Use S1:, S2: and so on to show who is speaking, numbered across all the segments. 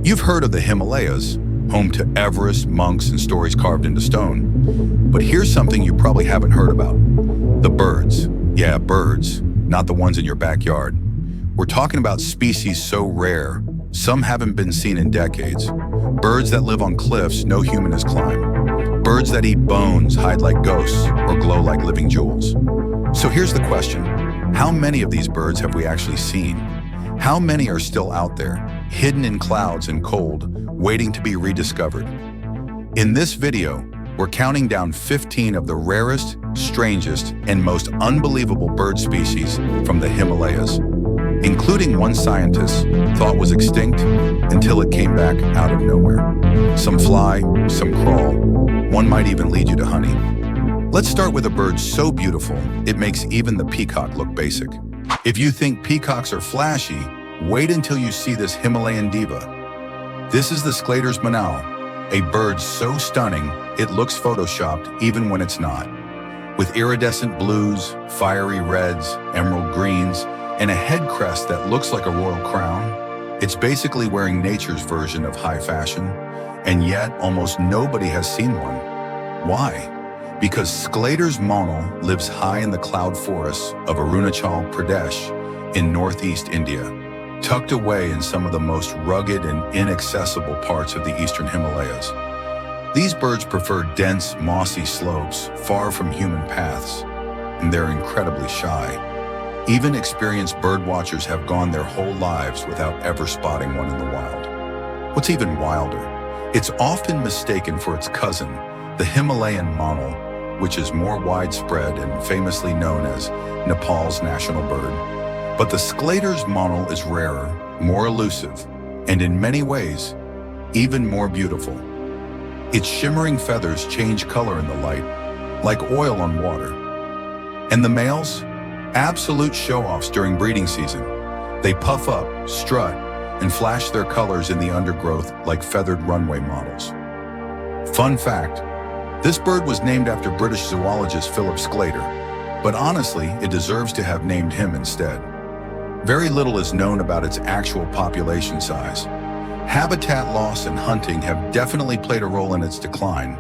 S1: You've heard of the Himalayas, home to Everest, monks, and stories carved into stone. But here's something you probably haven't heard about. The birds. Yeah, birds, not the ones in your backyard. We're talking about species so rare, some haven't been seen in decades. Birds that live on cliffs no human has climbed. Birds that eat bones, hide like ghosts, or glow like living jewels. So here's the question. How many of these birds have we actually seen? How many are still out there, hidden in clouds and cold, waiting to be rediscovered? In this video, we're counting down 15 of the rarest, strangest, and most unbelievable bird species from the Himalayas, including one scientist thought was extinct until it came back out of nowhere. Some fly, some crawl, one might even lead you to honey. Let's start with a bird so beautiful, it makes even the peacock look basic. If you think peacocks are flashy, wait until you see this Himalayan diva. This is the Sclater's Monal, a bird so stunning it looks photoshopped even when it's not. With iridescent blues, fiery reds, emerald greens, and a head crest that looks like a royal crown, it's basically wearing nature's version of high fashion, and yet almost nobody has seen one. Why? Because Sclater's Monal lives high in the cloud forests of Arunachal Pradesh in northeast India, tucked away in some of the most rugged and inaccessible parts of the eastern Himalayas. These birds prefer dense, mossy slopes far from human paths, and they're incredibly shy. Even experienced bird watchers have gone their whole lives without ever spotting one in the wild. What's even wilder, it's often mistaken for its cousin, the Himalayan Monal, which is more widespread and famously known as Nepal's national bird. But the Sclater's Monal is rarer, more elusive, and in many ways, even more beautiful. Its shimmering feathers change color in the light, like oil on water. And the males? Absolute show-offs during breeding season. They puff up, strut, and flash their colors in the undergrowth like feathered runway models. Fun fact, this bird was named after British zoologist Philip Sclater, but honestly, it deserves to have named him instead. Very little is known about its actual population size. Habitat loss and hunting have definitely played a role in its decline,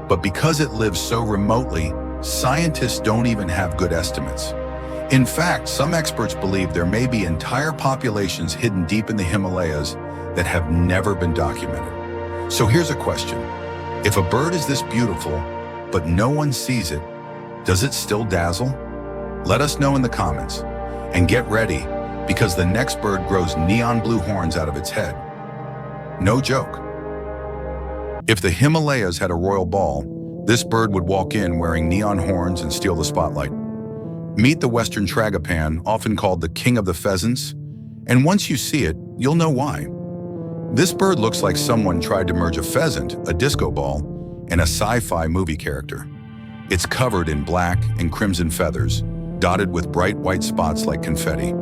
S1: but because it lives so remotely, scientists don't even have good estimates. In fact, some experts believe there may be entire populations hidden deep in the Himalayas that have never been documented. So here's a question. If a bird is this beautiful, but no one sees it, does it still dazzle? Let us know in the comments. And get ready, because the next bird grows neon blue horns out of its head. No joke. If the Himalayas had a royal ball, this bird would walk in wearing neon horns and steal the spotlight. Meet the western Tragopan, often called the king of the pheasants, and once you see it, you'll know why. This bird looks like someone tried to merge a pheasant, a disco ball, and a sci-fi movie character. It's covered in black and crimson feathers, dotted with bright white spots like confetti.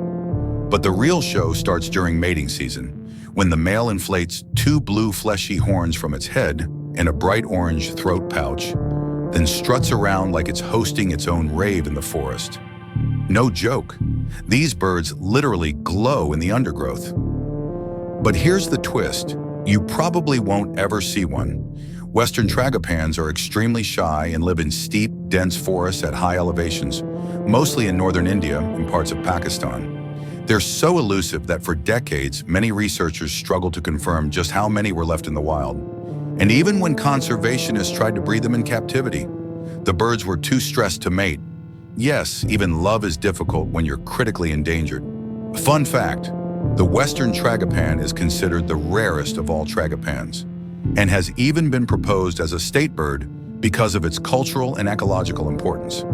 S1: But the real show starts during mating season, when the male inflates two blue fleshy horns from its head and a bright orange throat pouch, then struts around like it's hosting its own rave in the forest. No joke, these birds literally glow in the undergrowth. But here's the twist, you probably won't ever see one. Western Tragopans are extremely shy and live in steep, dense forests at high elevations, mostly in northern India and parts of Pakistan. They're so elusive that for decades, many researchers struggled to confirm just how many were left in the wild. And even when conservationists tried to breed them in captivity, the birds were too stressed to mate. Yes, even love is difficult when you're critically endangered. Fun fact, the Western Tragopan is considered the rarest of all Tragopans, and has even been proposed as a state bird because of its cultural and ecological importance.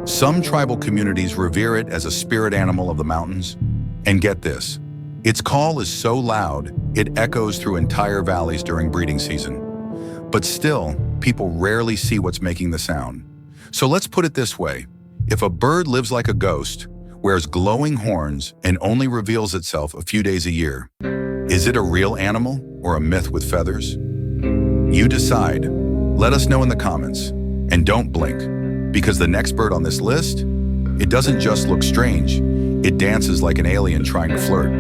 S1: Some tribal communities revere it as a spirit animal of the mountains. And get this, its call is so loud, it echoes through entire valleys during breeding season. But still, people rarely see what's making the sound. So let's put it this way, if a bird lives like a ghost, wears glowing horns, and only reveals itself a few days a year, is it a real animal or a myth with feathers? You decide. Let us know in the comments. And don't blink, because the next bird on this list, it doesn't just look strange, it dances like an alien trying to flirt.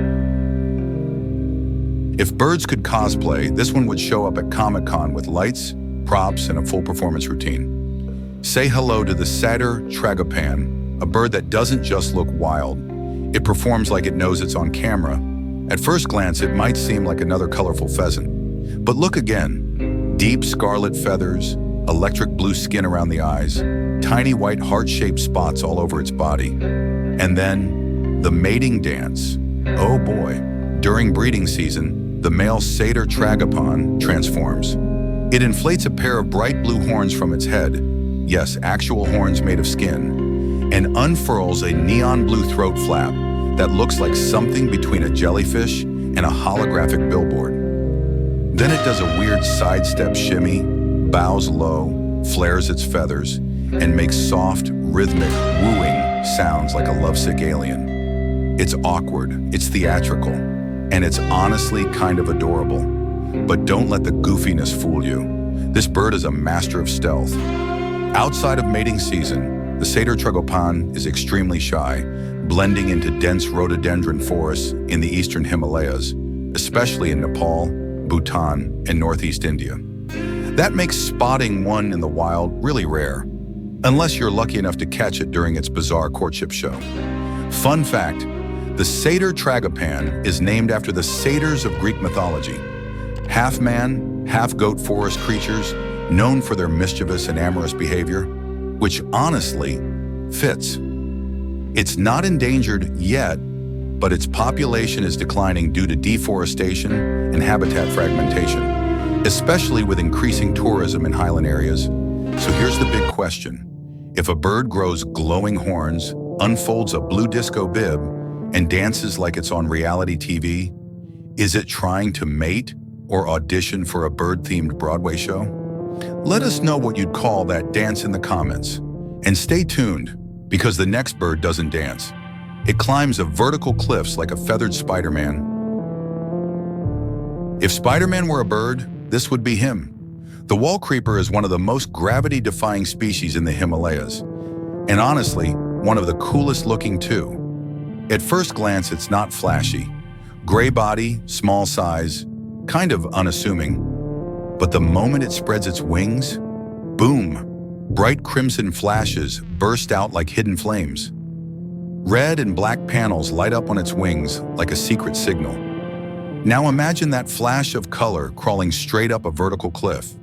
S1: If birds could cosplay, this one would show up at Comic-Con with lights, props, and a full performance routine. Say hello to the satyr Tragopan, a bird that doesn't just look wild. It performs like it knows it's on camera. At first glance, it might seem like another colorful pheasant. But look again. Deep scarlet feathers, electric blue skin around the eyes, tiny white heart-shaped spots all over its body. And then, the mating dance. Oh boy. During breeding season, the male satyr Tragopan transforms. It inflates a pair of bright blue horns from its head, yes, actual horns made of skin, and unfurls a neon blue throat flap that looks like something between a jellyfish and a holographic billboard. Then it does a weird sidestep shimmy, bows low, flares its feathers, and makes soft, rhythmic, wooing sounds like a lovesick alien. It's awkward, it's theatrical, and it's honestly kind of adorable. But don't let the goofiness fool you. This bird is a master of stealth. Outside of mating season, the satyr Tragopan is extremely shy, blending into dense rhododendron forests in the eastern Himalayas, especially in Nepal, Bhutan, and northeast India. That makes spotting one in the wild really rare, unless you're lucky enough to catch it during its bizarre courtship show. Fun fact, the satyr Tragopan is named after the satyrs of Greek mythology, half man, half goat forest creatures known for their mischievous and amorous behavior, which honestly fits. It's not endangered yet, but its population is declining due to deforestation and habitat fragmentation, especially with increasing tourism in highland areas. So here's the big question. If a bird grows glowing horns, unfolds a blue disco bib, and dances like it's on reality TV, is it trying to mate or audition for a bird-themed Broadway show? Let us know what you'd call that dance in the comments. And stay tuned, because the next bird doesn't dance. It climbs of vertical cliffs like a feathered Spider-Man. If Spider-Man were a bird, this would be him. The wallcreeper is one of the most gravity-defying species in the Himalayas, and honestly, one of the coolest looking too. At first glance, it's not flashy. Gray body, small size, kind of unassuming. But the moment it spreads its wings, boom, bright crimson flashes burst out like hidden flames. Red and black panels light up on its wings like a secret signal. Now imagine that flash of color crawling straight up a vertical cliff.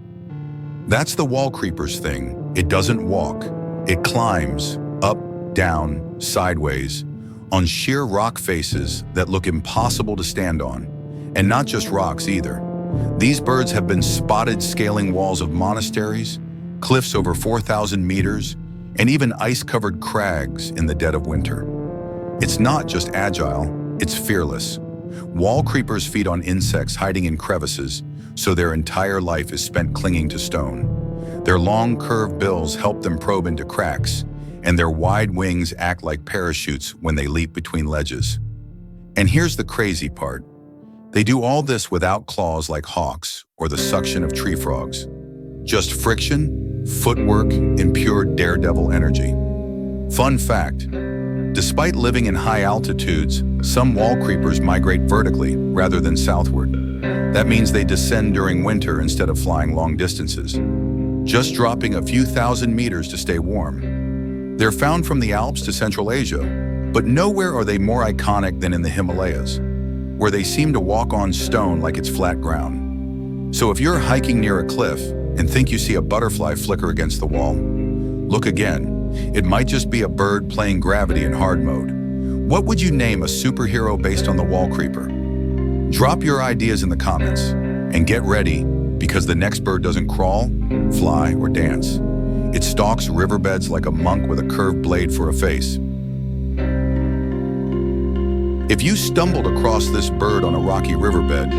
S1: That's the wallcreeper's thing. It doesn't walk. It climbs, up, down, sideways, on sheer rock faces that look impossible to stand on. And not just rocks either. These birds have been spotted scaling walls of monasteries, cliffs over 4,000 meters, and even ice-covered crags in the dead of winter. It's not just agile, it's fearless. Wallcreepers feed on insects hiding in crevices, so their entire life is spent clinging to stone. Their long, curved bills help them probe into cracks, and their wide wings act like parachutes when they leap between ledges. And here's the crazy part. They do all this without claws like hawks or the suction of tree frogs. Just friction, footwork, and pure daredevil energy. Fun fact, despite living in high altitudes, some wallcreepers migrate vertically rather than southward. That means they descend during winter instead of flying long distances, just dropping a few thousand meters to stay warm. They're found from the Alps to Central Asia, but nowhere are they more iconic than in the Himalayas, where they seem to walk on stone like it's flat ground. So if you're hiking near a cliff and think you see a butterfly flicker against the wall, look again. It might just be a bird playing gravity in hard mode. What would you name a superhero based on the wallcreeper? Drop your ideas in the comments and get ready, because the next bird doesn't crawl, fly, or dance. It stalks riverbeds like a monk with a curved blade for a face. If you stumbled across this bird on a rocky riverbed,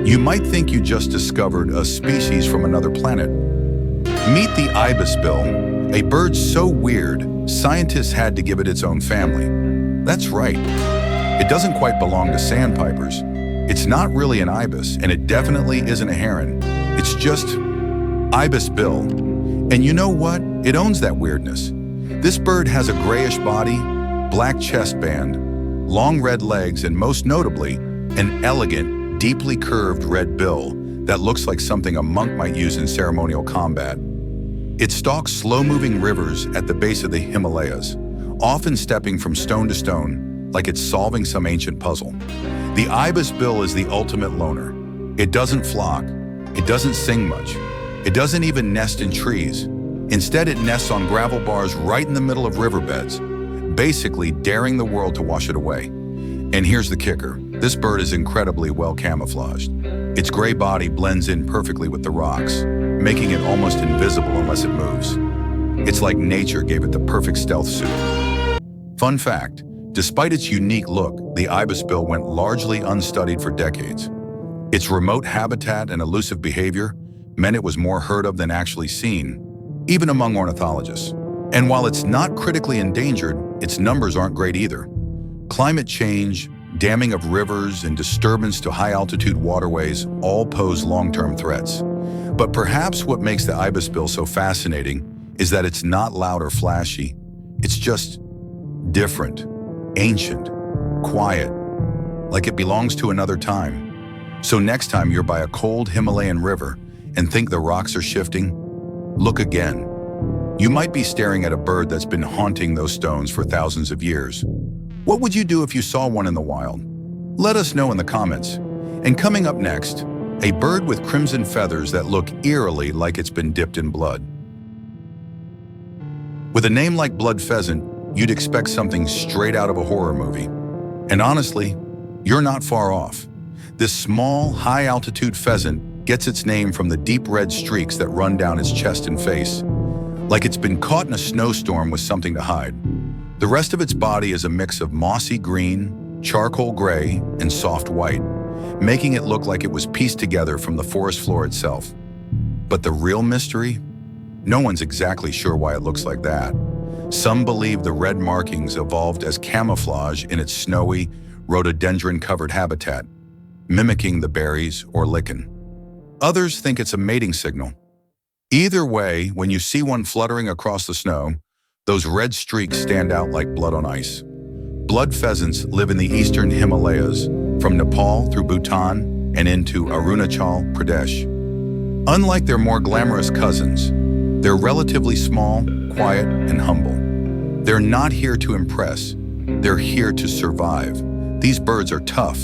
S1: you might think you just discovered a species from another planet. Meet the ibisbill, a bird so weird, scientists had to give it its own family. That's right. It doesn't quite belong to sandpipers. It's not really an ibis, and it definitely isn't a heron. It's just ibisbill. And you know what? It owns that weirdness. This bird has a grayish body, black chest band, long red legs, and most notably, an elegant, deeply curved red bill that looks like something a monk might use in ceremonial combat. It stalks slow-moving rivers at the base of the Himalayas, often stepping from stone to stone like it's solving some ancient puzzle. The ibis bill is the ultimate loner. It doesn't flock, it doesn't sing much, it doesn't even nest in trees. Instead, it nests on gravel bars right in the middle of riverbeds, basically daring the world to wash it away. And here's the kicker. This bird is incredibly well camouflaged. Its gray body blends in perfectly with the rocks, making it almost invisible unless it moves. It's like nature gave it the perfect stealth suit. Fun fact, despite its unique look, the ibis bill went largely unstudied for decades. Its remote habitat and elusive behavior meant it was more heard of than actually seen, even among ornithologists. And while it's not critically endangered, its numbers aren't great either. Climate change, damming of rivers, and disturbance to high-altitude waterways all pose long-term threats. But perhaps what makes the ibis bill so fascinating is that it's not loud or flashy. It's just different, ancient, quiet, like it belongs to another time. So next time you're by a cold Himalayan river and think the rocks are shifting, look again. You might be staring at a bird that's been haunting those stones for thousands of years. What would you do if you saw one in the wild? Let us know in the comments. And coming up next, a bird with crimson feathers that look eerily like it's been dipped in blood. With a name like blood pheasant, you'd expect something straight out of a horror movie. And honestly, you're not far off. This small, high-altitude pheasant gets its name from the deep red streaks that run down its chest and face, like it's been caught in a snowstorm with something to hide. The rest of its body is a mix of mossy green, charcoal gray, and soft white, making it look like it was pieced together from the forest floor itself. But the real mystery? No one's exactly sure why it looks like that. Some believe the red markings evolved as camouflage in its snowy, rhododendron-covered habitat, mimicking the berries or lichen. Others think it's a mating signal. Either way, when you see one fluttering across the snow, those red streaks stand out like blood on ice. Blood pheasants live in the eastern Himalayas, from Nepal through Bhutan and into Arunachal Pradesh. Unlike their more glamorous cousins, they're relatively small, quiet, and humble. They're not here to impress, they're here to survive. These birds are tough.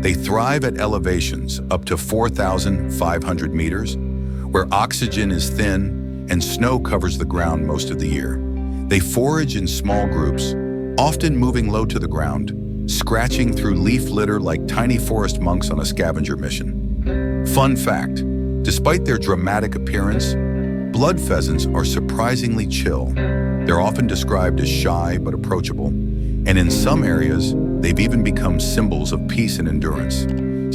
S1: They thrive at elevations up to 4,500 meters, where oxygen is thin and snow covers the ground most of the year. They forage in small groups, often moving low to the ground, scratching through leaf litter like tiny forest monks on a scavenger mission. Fun fact, despite their dramatic appearance, blood pheasants are surprisingly chill. They're often described as shy but approachable, and in some areas, they've even become symbols of peace and endurance.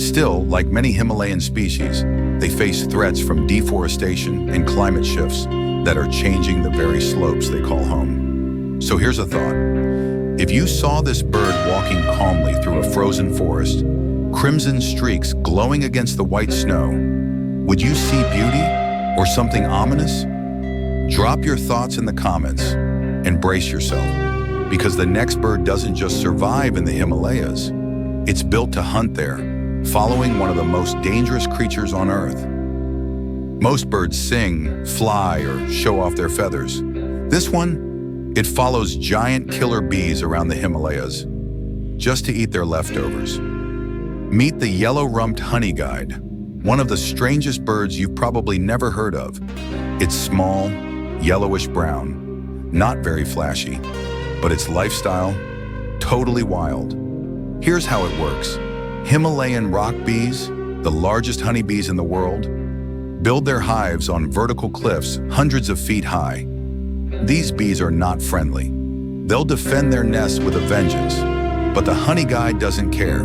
S1: Still, like many Himalayan species, they face threats from deforestation and climate shifts that are changing the very slopes they call home. So here's a thought. If you saw this bird walking calmly through a frozen forest, crimson streaks glowing against the white snow, would you see beauty or something ominous? Drop your thoughts in the comments and brace yourself, because the next bird doesn't just survive in the Himalayas. It's built to hunt there, following one of the most dangerous creatures on Earth. Most birds sing, fly, or show off their feathers. This one, it follows giant killer bees around the Himalayas, just to eat their leftovers. Meet the yellow-rumped honey guide, one of the strangest birds you've probably never heard of. It's small, yellowish-brown, not very flashy, but its lifestyle, totally wild. Here's how it works. Himalayan rock bees, the largest honeybees in the world, build their hives on vertical cliffs hundreds of feet high. These bees are not friendly. They'll defend their nests with a vengeance, but the honey guide doesn't care.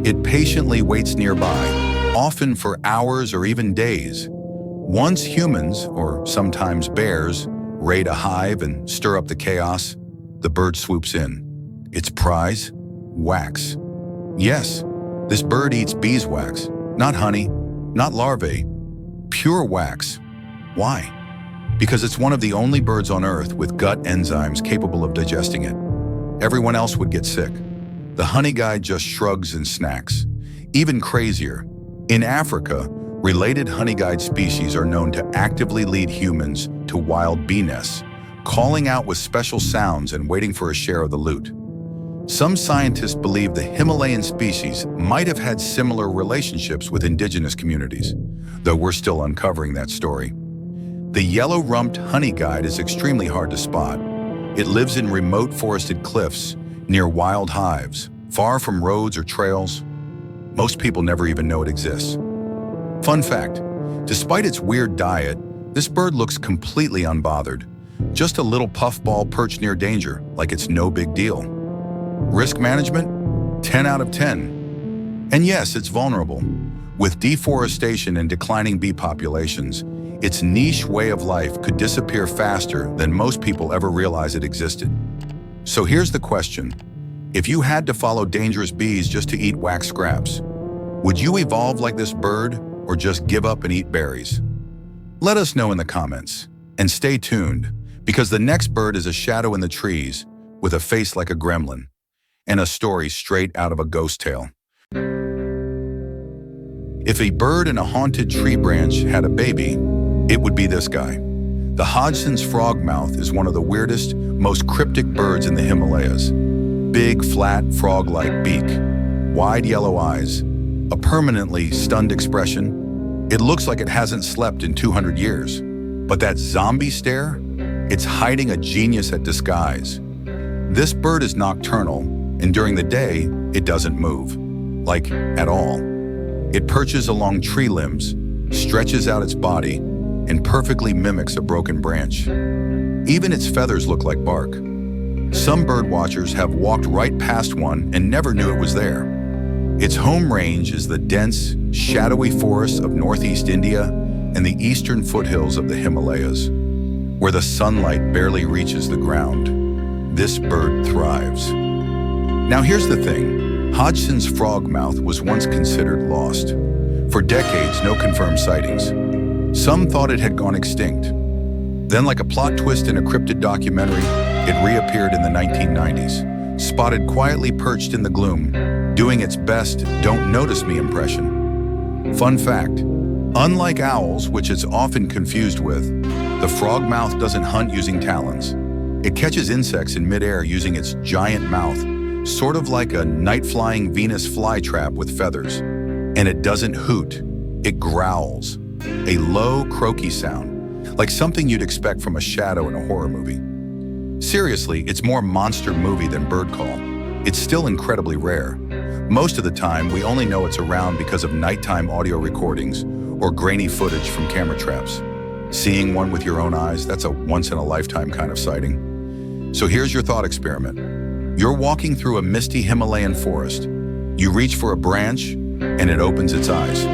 S1: It patiently waits nearby, often for hours or even days. Once humans, or sometimes bears, raid a hive and stir up the chaos, the bird swoops in. Its prize? Wax. Yes, this bird eats beeswax, not honey, not larvae, pure wax. Why? Because it's one of the only birds on Earth with gut enzymes capable of digesting it. Everyone else would get sick. The honey guide just shrugs and snacks, Even crazier, in Africa, related honeyguide species are known to actively lead humans to wild bee nests, calling out with special sounds and waiting for a share of the loot. Some scientists believe the Himalayan species might have had similar relationships with indigenous communities, though we're still uncovering that story. The yellow-rumped honeyguide is extremely hard to spot. It lives in remote forested cliffs, near wild hives, far from roads or trails. Most people never even know it exists. Fun fact, despite its weird diet, this bird looks completely unbothered. Just a little puffball perched near danger, like it's no big deal. Risk management? 10 out of 10. And yes, it's vulnerable. With deforestation and declining bee populations, its niche way of life could disappear faster than most people ever realize it existed. So here's the question. If you had to follow dangerous bees just to eat wax scraps, would you evolve like this bird or just give up and eat berries? Let us know in the comments. And stay tuned, because the next bird is a shadow in the trees with a face like a gremlin, and a story straight out of a ghost tale. If a bird in a haunted tree branch had a baby, it would be this guy. The Hodgson's frogmouth is one of the weirdest, most cryptic birds in the Himalayas. Big, flat, frog-like beak, wide yellow eyes, a permanently stunned expression. It looks like it hasn't slept in 200 years. But that zombie stare? It's hiding a genius at disguise. This bird is nocturnal, and during the day, it doesn't move. Like, at all. It perches along tree limbs, stretches out its body, and perfectly mimics a broken branch. Even its feathers look like bark. Some bird watchers have walked right past one and never knew it was there. Its home range is the dense, shadowy forests of northeast India and the eastern foothills of the Himalayas, where the sunlight barely reaches the ground. This bird thrives. Now here's the thing. Hodgson's frogmouth was once considered lost. For decades, no confirmed sightings. Some thought it had gone extinct. Then, like a plot twist in a cryptid documentary, it reappeared in the 1990s, spotted quietly perched in the gloom, doing its best "don't notice me" impression. Fun fact, unlike owls, which it's often confused with, the frogmouth doesn't hunt using talons. It catches insects in midair using its giant mouth, sort of like a night-flying Venus flytrap with feathers. And it doesn't hoot, it growls. A low, croaky sound, like something you'd expect from a shadow in a horror movie. Seriously, it's more monster movie than bird call. It's still incredibly rare. Most of the time, we only know it's around because of nighttime audio recordings or grainy footage from camera traps. Seeing one with your own eyes, that's a once-in-a-lifetime kind of sighting. So here's your thought experiment. You're walking through a misty Himalayan forest. You reach for a branch, and it opens its eyes.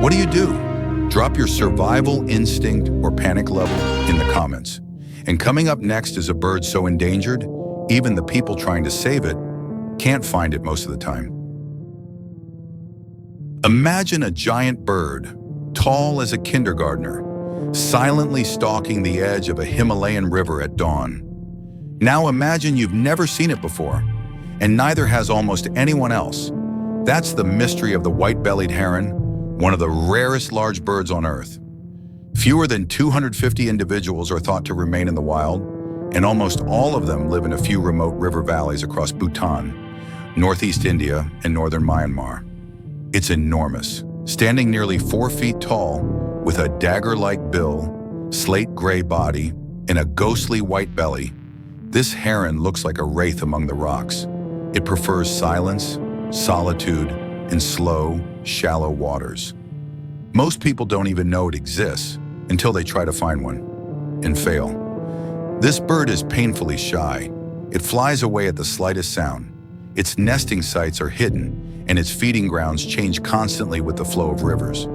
S1: What do? Drop your survival instinct or panic level in the comments. And coming up next is a bird so endangered, even the people trying to save it can't find it most of the time. Imagine a giant bird, tall as a kindergartner, silently stalking the edge of a Himalayan river at dawn. Now imagine you've never seen it before, and neither has almost anyone else. That's the mystery of the white-bellied heron, one of the rarest large birds on Earth. Fewer than 250 individuals are thought to remain in the wild, and almost all of them live in a few remote river valleys across Bhutan, northeast India, and northern Myanmar. It's enormous, standing nearly 4 feet tall, with a dagger-like bill, slate-gray body, and a ghostly white belly. This heron looks like a wraith among the rocks. It prefers silence, solitude, and slow, shallow waters. Most people don't even know it exists until they try to find one and fail. This bird is painfully shy. It flies away at the slightest sound. Its nesting sites are hidden, and its feeding grounds change constantly with the flow of rivers.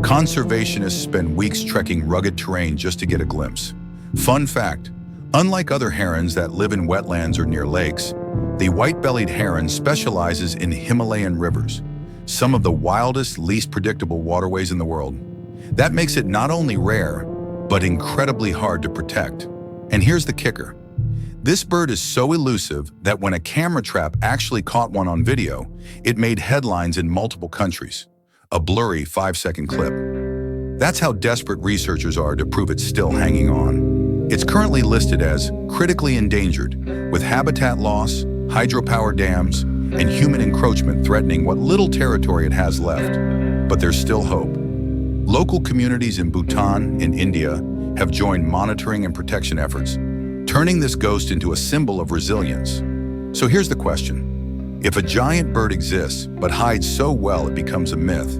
S1: Conservationists spend weeks trekking rugged terrain just to get a glimpse. Fun fact, unlike other herons that live in wetlands or near lakes, the white-bellied heron specializes in Himalayan rivers, some of the wildest, least predictable waterways in the world. That makes it not only rare, but incredibly hard to protect. And here's the kicker. This bird is so elusive that when a camera trap actually caught one on video, it made headlines in multiple countries. A blurry 5-second clip. That's how desperate researchers are to prove it's still hanging on. It's currently listed as critically endangered, with habitat loss, hydropower dams, and human encroachment threatening what little territory it has left. But there's still hope. Local communities in Bhutan and India have joined monitoring and protection efforts, turning this ghost into a symbol of resilience. So here's the question. If a giant bird exists but hides so well it becomes a myth,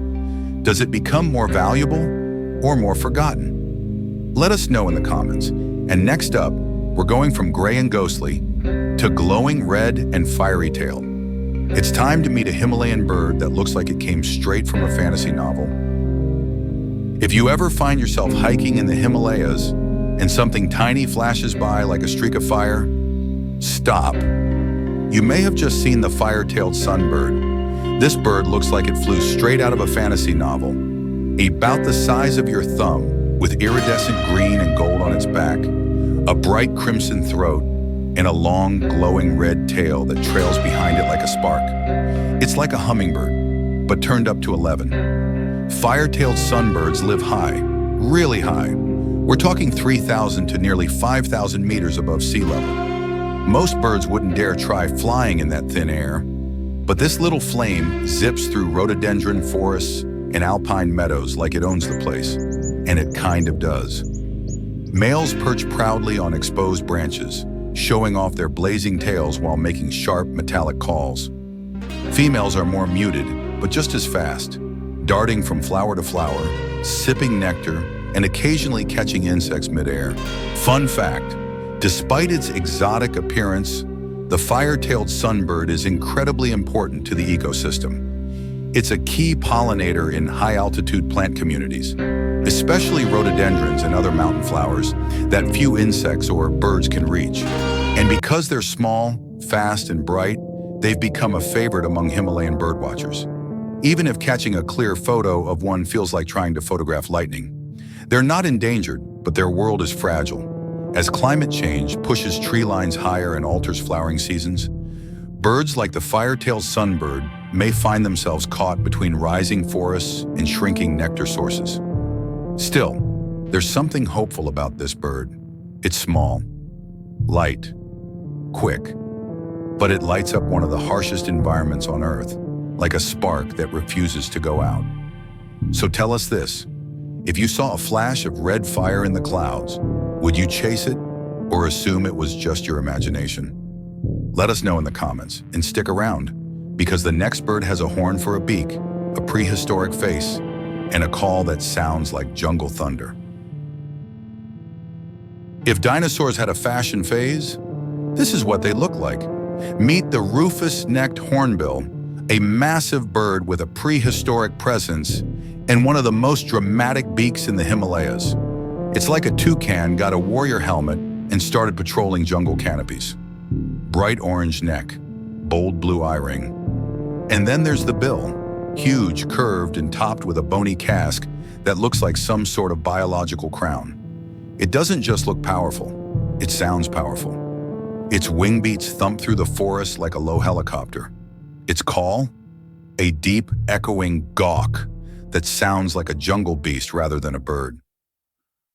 S1: does it become more valuable or more forgotten? Let us know in the comments. And next up, we're going from gray and ghostly to glowing red and fiery tailed. It's time to meet a Himalayan bird that looks like it came straight from a fantasy novel. If you ever find yourself hiking in the Himalayas and something tiny flashes by like a streak of fire, stop. You may have just seen the fire-tailed sunbird. This bird looks like it flew straight out of a fantasy novel, about the size of your thumb, with iridescent green and gold on its back, a bright crimson throat, and a long, glowing red tail that trails behind it like a spark. It's like a hummingbird, but turned up to 11. Fire-tailed sunbirds live high, really high. We're talking 3,000 to nearly 5,000 meters above sea level. Most birds wouldn't dare try flying in that thin air, but this little flame zips through rhododendron forests and alpine meadows like it owns the place, and it kind of does. Males perch proudly on exposed branches, showing off their blazing tails while making sharp, metallic calls. Females are more muted, but just as fast, darting from flower to flower, sipping nectar, and occasionally catching insects midair. Fun fact, despite its exotic appearance, the fire-tailed sunbird is incredibly important to the ecosystem. It's a key pollinator in high-altitude plant communities, especially rhododendrons and other mountain flowers that few insects or birds can reach. And because they're small, fast, and bright, they've become a favorite among Himalayan birdwatchers. Even if catching a clear photo of one feels like trying to photograph lightning. They're not endangered, but their world is fragile. As climate change pushes tree lines higher and alters flowering seasons, birds like the fire-tailed sunbird may find themselves caught between rising forests and shrinking nectar sources. Still, there's something hopeful about this bird. It's small, light, quick, but it lights up one of the harshest environments on Earth, like a spark that refuses to go out. So tell us this, if you saw a flash of red fire in the clouds, would you chase it or assume it was just your imagination? Let us know in the comments and stick around, because the next bird has a horn for a beak, a prehistoric face, and a call that sounds like jungle thunder. If dinosaurs had a fashion phase, this is what they look like. Meet the rufous-necked hornbill, a massive bird with a prehistoric presence and one of the most dramatic beaks in the Himalayas. It's like a toucan got a warrior helmet and started patrolling jungle canopies. Bright orange neck, bold blue eye ring. And then there's the bill, huge, curved, and topped with a bony casque that looks like some sort of biological crown. It doesn't just look powerful, it sounds powerful. Its wing beats thump through the forest like a low helicopter. Its call? A deep, echoing gawk that sounds like a jungle beast rather than a bird.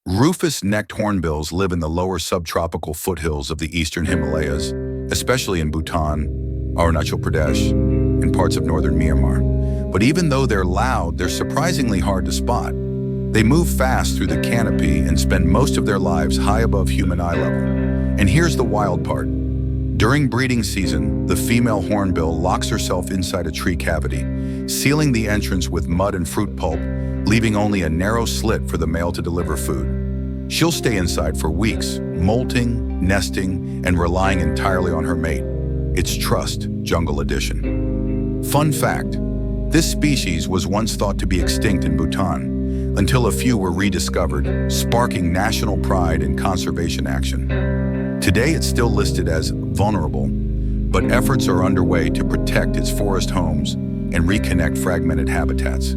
S1: Rufous-necked hornbills live in the lower subtropical foothills of the eastern Himalayas, especially in Bhutan, Arunachal Pradesh, and parts of northern Myanmar. But even though they're loud, they're surprisingly hard to spot. They move fast through the canopy and spend most of their lives high above human eye level. And here's the wild part. During breeding season, the female hornbill locks herself inside a tree cavity, sealing the entrance with mud and fruit pulp, leaving only a narrow slit for the male to deliver food. She'll stay inside for weeks, molting, nesting, and relying entirely on her mate. It's trust, jungle edition. Fun fact, this species was once thought to be extinct in Bhutan, until a few were rediscovered, sparking national pride and conservation action. Today it's still listed as vulnerable, but efforts are underway to protect its forest homes and reconnect fragmented habitats.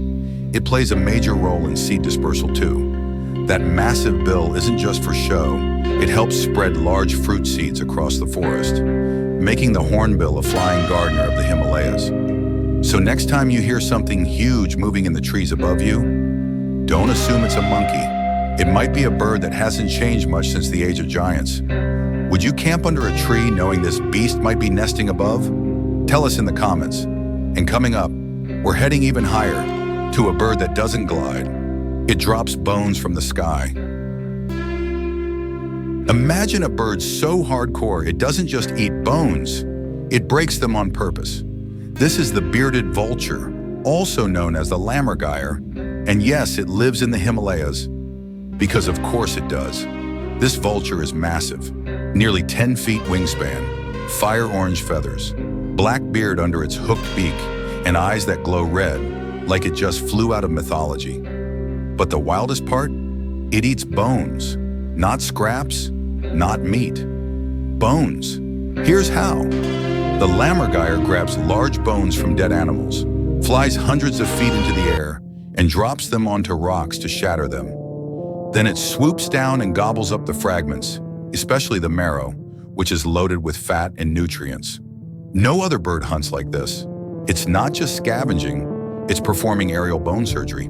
S1: It plays a major role in seed dispersal too. That massive bill isn't just for show. It helps spread large fruit seeds across the forest, making the hornbill a flying gardener of the Himalayas. So next time you hear something huge moving in the trees above you, don't assume it's a monkey. It might be a bird that hasn't changed much since the age of giants. Would you camp under a tree knowing this beast might be nesting above? Tell us in the comments. And coming up, we're heading even higher to a bird that doesn't glide. It drops bones from the sky. Imagine a bird so hardcore it doesn't just eat bones, it breaks them on purpose. This is the bearded vulture, also known as the lammergeier, and yes, it lives in the Himalayas. Because of course it does. This vulture is massive, nearly 10 feet wingspan, fire orange feathers, black beard under its hooked beak, and eyes that glow red, like it just flew out of mythology. But the wildest part? It eats bones, not scraps, not meat. Bones. Here's how. The lammergeier grabs large bones from dead animals, flies hundreds of feet into the air, and drops them onto rocks to shatter them. Then it swoops down and gobbles up the fragments, especially the marrow, which is loaded with fat and nutrients. No other bird hunts like this. It's not just scavenging, it's performing aerial bone surgery,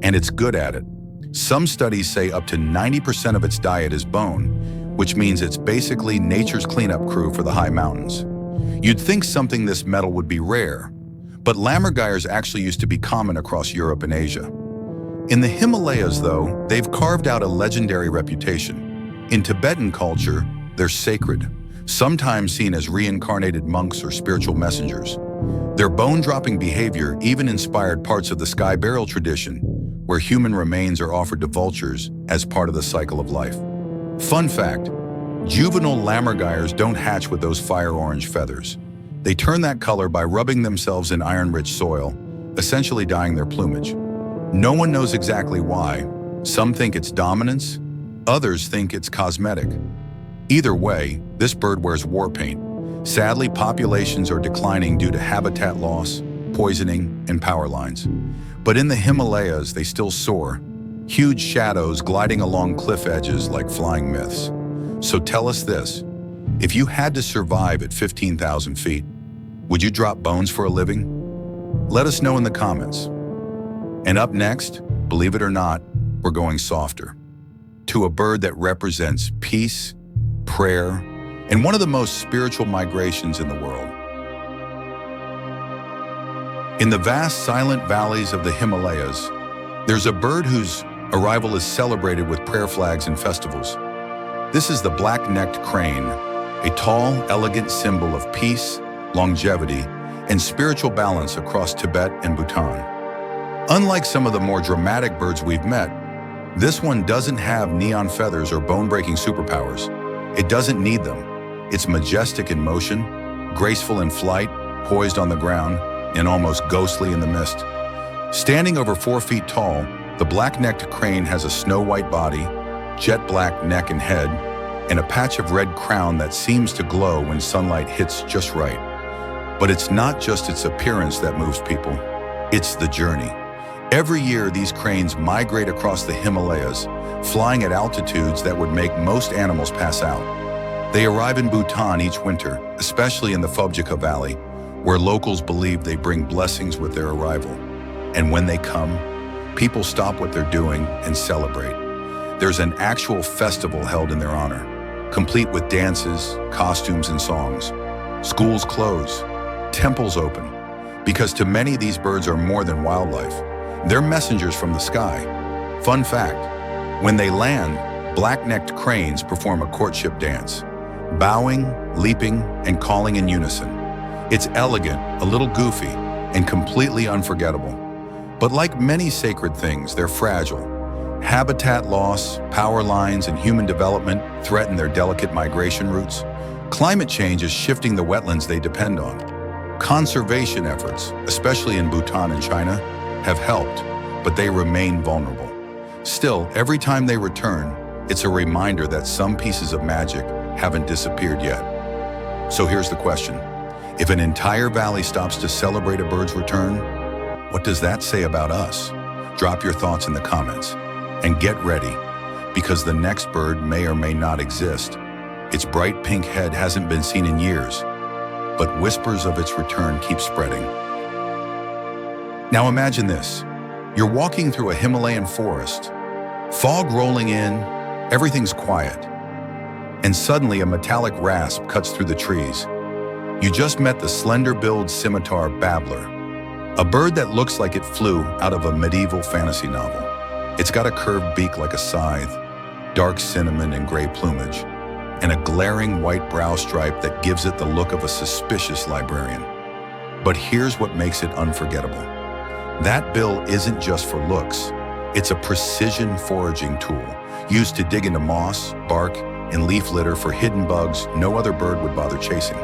S1: and it's good at it. Some studies say up to 90% of its diet is bone, which means it's basically nature's cleanup crew for the high mountains. You'd think something this metal would be rare, but lammergeiers actually used to be common across Europe and Asia. In the Himalayas, though, they've carved out a legendary reputation. In Tibetan culture, they're sacred, sometimes seen as reincarnated monks or spiritual messengers. Their bone-dropping behavior even inspired parts of the sky burial tradition, where human remains are offered to vultures as part of the cycle of life. Fun fact, juvenile lammergeiers don't hatch with those fire orange feathers. They turn that color by rubbing themselves in iron-rich soil, essentially dyeing their plumage. No one knows exactly why. Some think it's dominance, others think it's cosmetic. Either way, this bird wears war paint. Sadly, populations are declining due to habitat loss, poisoning, and power lines. But in the Himalayas, they still soar, huge shadows gliding along cliff edges like flying myths. So tell us this, if you had to survive at 15,000 feet, would you drop bones for a living? Let us know in the comments. And up next, believe it or not, we're going softer. To a bird that represents peace, prayer, and one of the most spiritual migrations in the world. In the vast silent valleys of the Himalayas, there's a bird whose arrival is celebrated with prayer flags and festivals. This is the black-necked crane, a tall, elegant symbol of peace, longevity, and spiritual balance across Tibet and Bhutan. Unlike some of the more dramatic birds we've met, this one doesn't have neon feathers or bone-breaking superpowers. It doesn't need them. It's majestic in motion, graceful in flight, poised on the ground, and almost ghostly in the mist. Standing over 4 feet tall, the black-necked crane has a snow-white body, jet-black neck and head, and a patch of red crown that seems to glow when sunlight hits just right. But it's not just its appearance that moves people, it's the journey. Every year, these cranes migrate across the Himalayas, flying at altitudes that would make most animals pass out. They arrive in Bhutan each winter, especially in the Vulture Valley, where locals believe they bring blessings with their arrival. And when they come, people stop what they're doing and celebrate. There's an actual festival held in their honor, complete with dances, costumes, and songs. Schools close, temples open, because to many these birds are more than wildlife. They're messengers from the sky. Fun fact, when they land, black-necked cranes perform a courtship dance, bowing, leaping, and calling in unison. It's elegant, a little goofy, and completely unforgettable. But like many sacred things, they're fragile. Habitat loss, power lines, and human development threaten their delicate migration routes. Climate change is shifting the wetlands they depend on. Conservation efforts, especially in Bhutan and China, have helped, but they remain vulnerable. Still, every time they return, it's a reminder that some pieces of magic haven't disappeared yet. So here's the question. If an entire valley stops to celebrate a bird's return, what does that say about us? Drop your thoughts in the comments. And get ready, because the next bird may or may not exist. Its bright pink head hasn't been seen in years, but whispers of its return keep spreading. Now imagine this. You're walking through a Himalayan forest, fog rolling in, everything's quiet, and suddenly a metallic rasp cuts through the trees. You just met the slender-billed scimitar babbler, a bird that looks like it flew out of a medieval fantasy novel. It's got a curved beak like a scythe, dark cinnamon and gray plumage, and a glaring white brow stripe that gives it the look of a suspicious librarian. But here's what makes it unforgettable. That bill isn't just for looks. It's a precision foraging tool used to dig into moss, bark, and leaf litter for hidden bugs no other bird would bother chasing.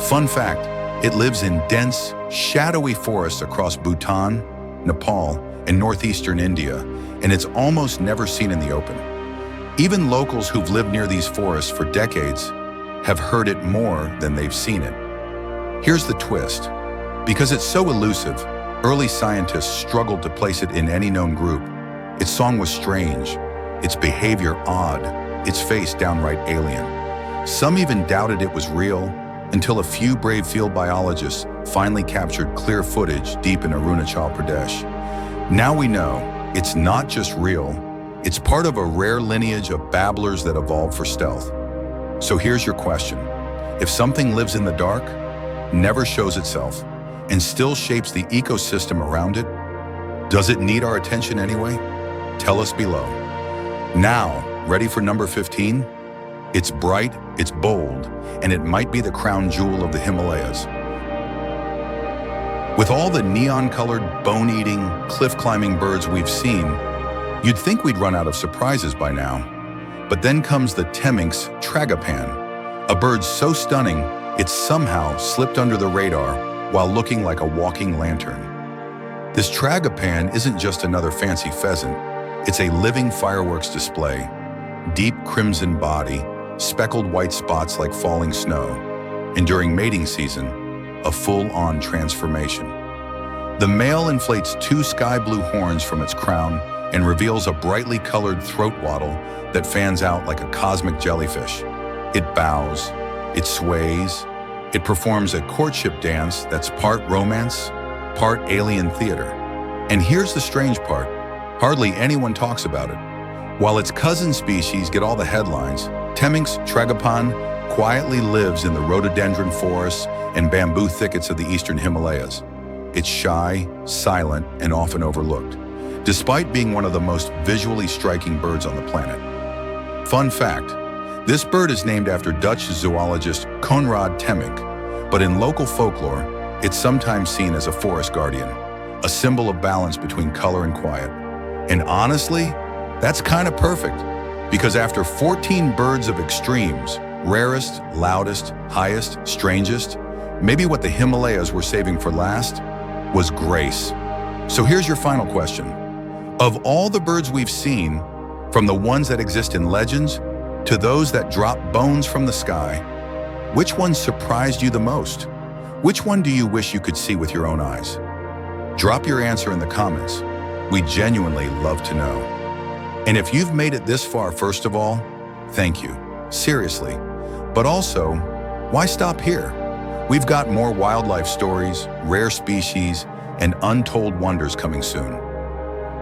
S1: Fun fact, it lives in dense, shadowy forests across Bhutan, Nepal, and northeastern India, and it's almost never seen in the open. Even locals who've lived near these forests for decades have heard it more than they've seen it. Here's the twist. Because it's so elusive, early scientists struggled to place it in any known group. Its song was strange, its behavior odd, its face downright alien. Some even doubted it was real until a few brave field biologists finally captured clear footage deep in Arunachal Pradesh. Now we know it's not just real, it's part of a rare lineage of babblers that evolved for stealth. So here's your question. If something lives in the dark, never shows itself, and still shapes the ecosystem around it, does it need our attention anyway? Tell us below. Now, ready for number 15? It's bright, it's bold, and it might be the crown jewel of the Himalayas. With all the neon-colored, bone-eating, cliff-climbing birds we've seen, you'd think we'd run out of surprises by now. But then comes the Temminck's Tragopan, a bird so stunning it's somehow slipped under the radar while looking like a walking lantern. This Tragopan isn't just another fancy pheasant, it's a living fireworks display. Deep crimson body, speckled white spots like falling snow, and during mating season, a full-on transformation. The male inflates two sky blue horns from its crown and reveals a brightly colored throat wattle that fans out like a cosmic jellyfish. It bows, it sways, it performs a courtship dance that's part romance, part alien theater. And here's the strange part, hardly anyone talks about it. While its cousin species get all the headlines, Temminck's Tragopan quietly lives in the rhododendron forests and bamboo thickets of the eastern Himalayas. It's shy, silent, and often overlooked, despite being one of the most visually striking birds on the planet. Fun fact, this bird is named after Dutch zoologist Konrad Temminck, but in local folklore, it's sometimes seen as a forest guardian, a symbol of balance between color and quiet. And honestly, that's kind of perfect, because after 14 birds of extremes, rarest, loudest, highest, strangest, maybe what the Himalayas were saving for last was grace. So here's your final question. Of all the birds we've seen, from the ones that exist in legends to those that drop bones from the sky, which one surprised you the most? Which one do you wish you could see with your own eyes? Drop your answer in the comments. We genuinely love to know. And if you've made it this far, first of all, thank you. Seriously. But also, why stop here? We've got more wildlife stories, rare species, and untold wonders coming soon.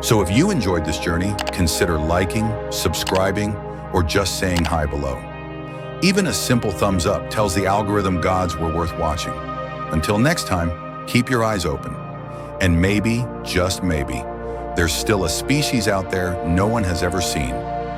S1: So if you enjoyed this journey, consider liking, subscribing, or just saying hi below. Even a simple thumbs up tells the algorithm gods we're worth watching. Until next time, keep your eyes open. And maybe, just maybe, there's still a species out there no one has ever seen.